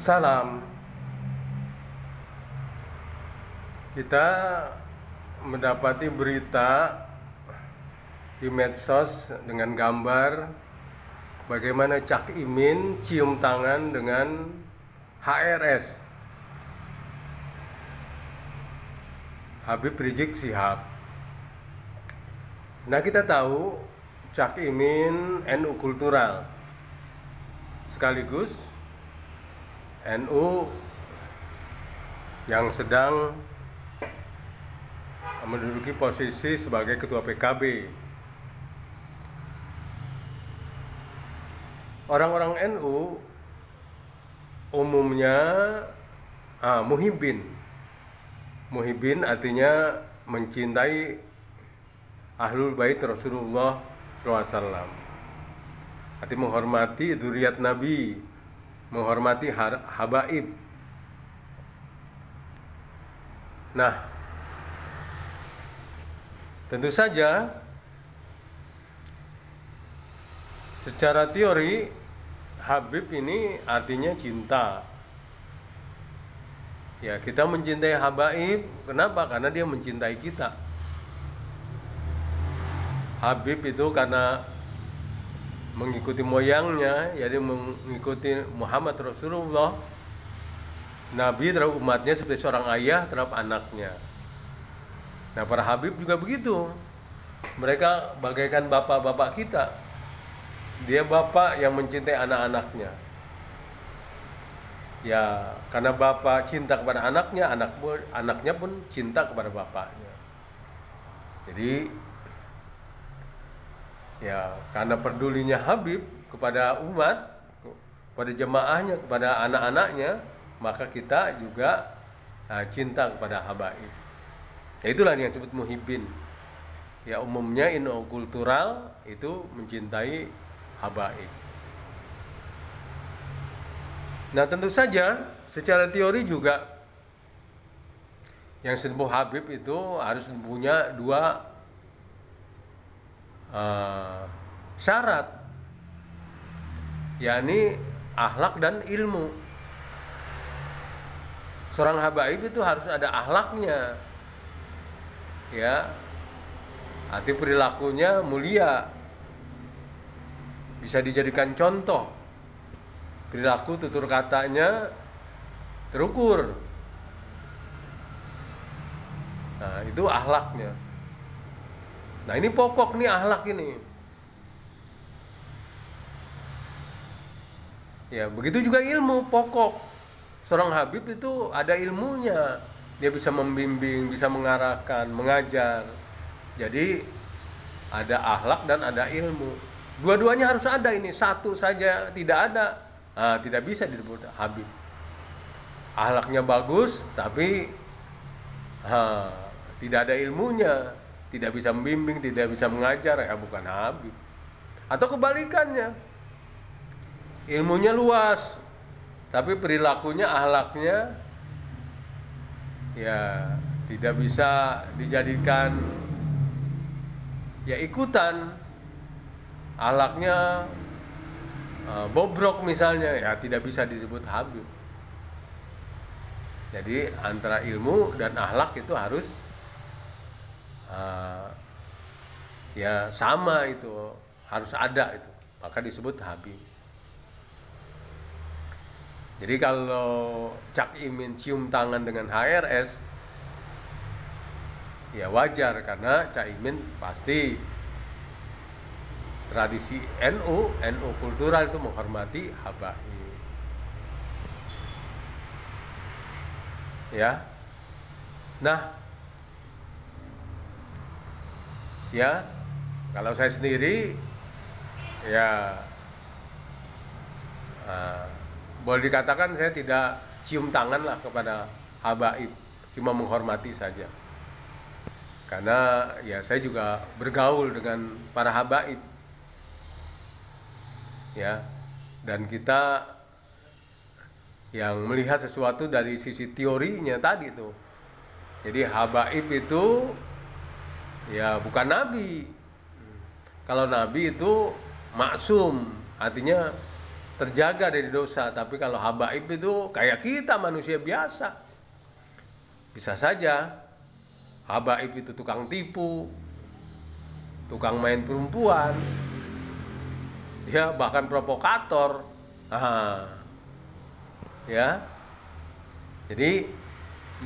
Salam. Kita mendapati berita di medsos dengan gambar bagaimana Cak Imin cium tangan dengan HRS, Habib Rizik Syihab. Nah, kita tahu Cak Imin NU kultural, sekaligus NU yang sedang menduduki posisi sebagai ketua PKB. Orang-orang NU umumnya muhibbin. Muhibbin artinya mencintai Ahlul Bait Rasulullah SAW. Arti menghormati dzurriyyat Nabi, menghormati habaib. Nah, tentu saja secara teori Habib ini artinya cinta. Ya, kita mencintai habaib. Kenapa? Karena dia mencintai kita. Habib itu karena mengikuti moyangnya, jadi mengikuti Muhammad Rasulullah, Nabi terhadap umatnya seperti seorang ayah terhadap anaknya. Nah, para Habib juga begitu. Mereka bagaikan bapak-bapak kita. Dia bapak yang mencintai anak-anaknya. Ya, karena bapak cinta kepada anaknya, anaknya pun cinta kepada bapaknya. Jadi, ya, karena pedulinya Habib kepada umat, kepada jemaahnya, kepada anak-anaknya, maka kita juga cinta kepada habaib. Ya, itulah yang disebut muhibbin. Ya, umumnya NU kultural itu mencintai habaib. Nah, tentu saja secara teori juga yang disebut Habib itu harus punya dua syarat, yakni akhlak dan ilmu. Seorang habaib itu harus ada akhlaknya, ya, arti perilakunya mulia, bisa dijadikan contoh, perilaku tutur katanya terukur. Nah, itu akhlaknya. Nah, ini pokok nih akhlak ini. Ya, begitu juga ilmu pokok. Seorang habib itu ada ilmunya. Dia bisa membimbing, bisa mengarahkan, mengajar. Jadi ada akhlak dan ada ilmu. Dua-duanya harus ada ini. Satu saja tidak ada, tidak bisa disebut habib. Akhlaknya bagus tapi tidak ada ilmunya, tidak bisa membimbing, tidak bisa mengajar, ya bukan habib. Atau kebalikannya, ilmunya luas tapi perilakunya, akhlaknya ya tidak bisa dijadikan ya ikutan, akhlaknya bobrok misalnya, ya tidak bisa disebut habib. Jadi antara ilmu dan akhlak itu harus ya sama, itu harus ada, itu maka disebut habib. Jadi kalau Cak Imin cium tangan dengan HRS, ya wajar, karena Cak Imin pasti tradisi NU kultural itu menghormati habaib. Ya. Nah, ya, kalau saya sendiri ya boleh dikatakan saya tidak cium tangan lah kepada habaib, cuma menghormati saja. Karena ya saya juga bergaul dengan para habaib. Ya, dan kita yang melihat sesuatu dari sisi teorinya tadi tuh. Jadi habaib itu ya bukan nabi. Kalau nabi itu maksum, artinya terjaga dari dosa. Tapi kalau habaib itu kayak kita manusia biasa. Bisa saja habaib itu tukang tipu, tukang main perempuan, ya bahkan provokator. Ya. Jadi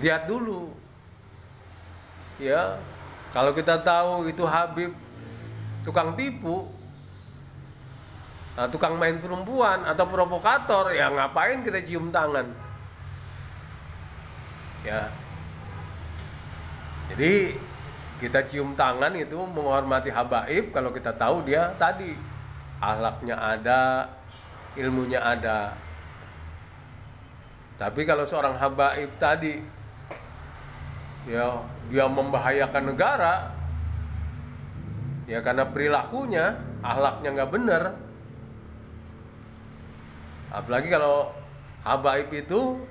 lihat dulu. Ya, kalau kita tahu itu Habib tukang tipu, tukang main perempuan atau provokator, ya ngapain kita cium tangan? Ya. Jadi kita cium tangan itu menghormati habaib kalau kita tahu dia tadi akhlaknya ada, ilmunya ada. Tapi kalau seorang habaib tadi ya dia membahayakan negara, ya karena perilakunya, akhlaknya nggak benar. Apalagi kalau habaib itu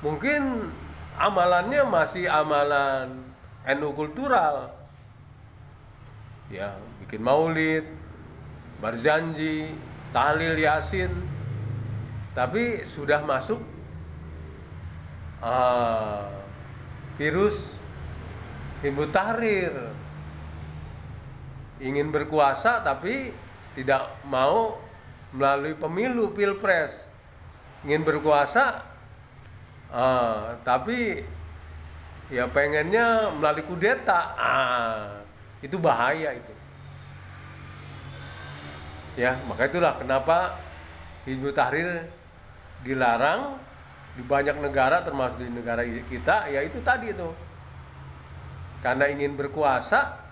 mungkin amalannya masih amalan NU kultural, ya bikin maulid, berjanji, tahlil yasin, tapi sudah masuk virus Hizbut Tahrir, ingin berkuasa tapi tidak mau melalui pemilu pilpres, ingin berkuasa tapi ya pengennya melalui kudeta. Itu bahaya itu. Ya, maka itulah kenapa Hizbut Tahrir dilarang di banyak negara termasuk di negara kita, ya itu tadi itu. Karena ingin berkuasa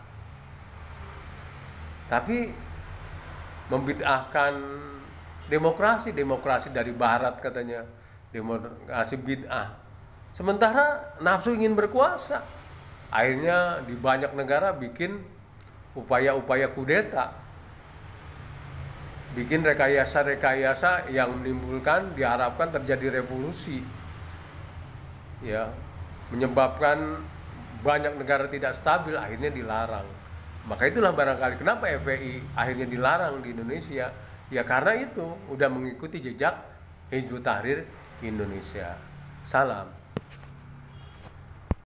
tapi membid'ahkan demokrasi dari barat katanya. Demokrasi bid'ah. Sementara nafsu ingin berkuasa. Akhirnya di banyak negara bikin upaya-upaya kudeta. Bikin rekayasa-rekayasa yang menimbulkan, diharapkan terjadi revolusi. Ya, menyebabkan banyak negara tidak stabil, akhirnya dilarang. Maka itulah barangkali kenapa FPI akhirnya dilarang di Indonesia. Ya karena itu udah mengikuti jejak Hizbut Tahrir Indonesia. Salam.